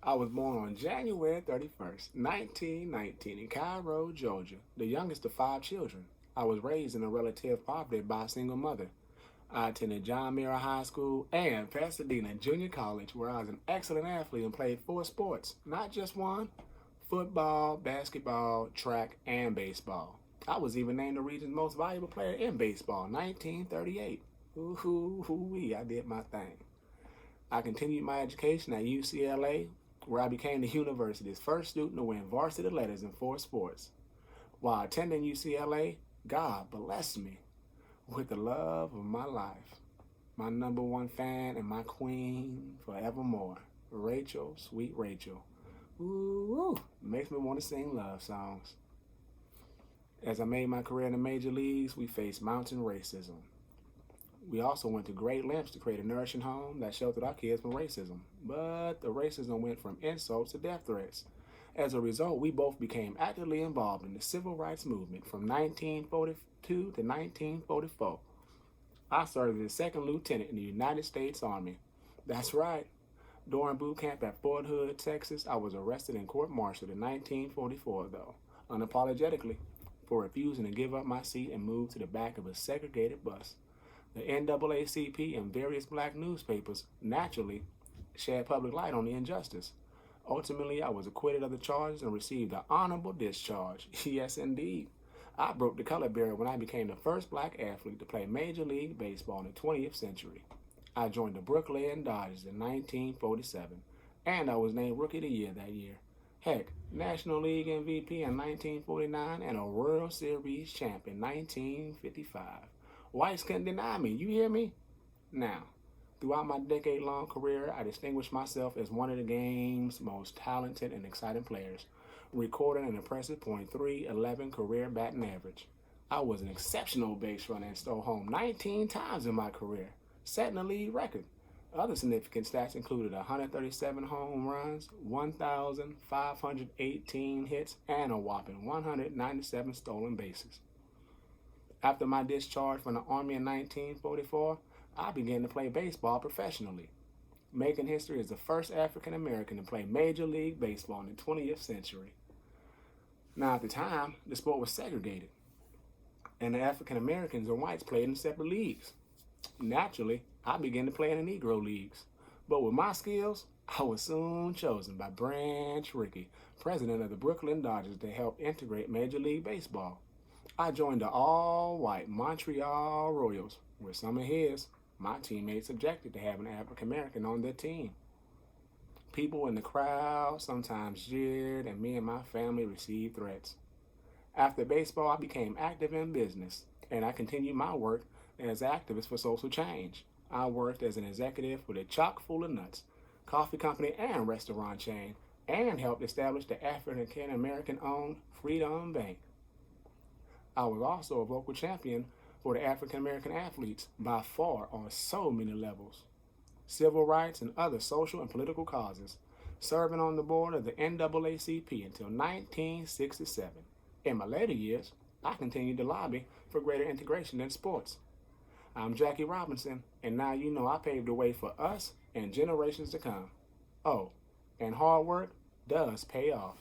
I was born on January 31st, 1919, in Cairo, Georgia, the youngest of five children. I was raised in a relative poverty by a single mother. I attended John Muir High School and Pasadena Junior College, where I was an excellent athlete and played four sports, not just one: football, basketball, track, and baseball. I was even named the region's most valuable player in baseball, 1938. Ooh, I did my thing. I continued my education at UCLA, where I became the university's first student to win varsity letters in four sports. While attending UCLA, God blessed me with the love of my life, my number one fan and my queen forevermore, Rachel, sweet Rachel. Ooh, makes me want to sing love songs. As I made my career in the major leagues, we faced mounting racism. We also went to great lengths to create a nourishing home that sheltered our kids from racism. But the racism went from insults to death threats. As a result, we both became actively involved in the civil rights movement from 1942 to 1944. I served as a second lieutenant in the United States Army. That's right. During boot camp at Fort Hood, Texas, I was arrested and court-martialed in 1944, though, unapologetically, for refusing to give up my seat and move to the back of a segregated bus. The NAACP and various black newspapers naturally shed public light on the injustice. Ultimately, I was acquitted of the charges and received an honorable discharge. Yes, indeed. I broke the color barrier when I became the first black athlete to play Major League Baseball in the 20th century. I joined the Brooklyn Dodgers in 1947, and I was named Rookie of the Year that year. Heck, National League MVP in 1949 and a World Series champ in 1955. Whites couldn't deny me, you hear me? Now, throughout my decade-long career, I distinguished myself as one of the game's most talented and exciting players, recording an impressive .311 career batting average. I was an exceptional base runner and stole home 19 times in my career, setting a league record. Other significant stats included 137 home runs, 1,518 hits, and a whopping 197 stolen bases. After my discharge from the Army in 1944, I began to play baseball professionally, making history as the first African American to play Major League Baseball in the 20th century. Now, at the time, the sport was segregated, and the African Americans and whites played in separate leagues. Naturally, I began to play in the Negro Leagues. But with my skills, I was soon chosen by Branch Rickey, president of the Brooklyn Dodgers, to help integrate Major League Baseball. I joined the all-white Montreal Royals, where some of my teammates, objected to having an African American on their team. People in the crowd sometimes jeered, and me and my family received threats. After baseball, I became active in business, and I continued my work as activist for social change. I worked as an executive for the Chock full of Nuts coffee company and restaurant chain, and helped establish the African American owned Freedom Bank. I was also a vocal champion for the African American athletes by far on so many levels: civil rights and other social and political causes, serving on the board of the NAACP until 1967. In my later years, I continued to lobby for greater integration in sports. I'm Jackie Robinson, and now you know I paved the way for us and generations to come. Oh, and hard work does pay off.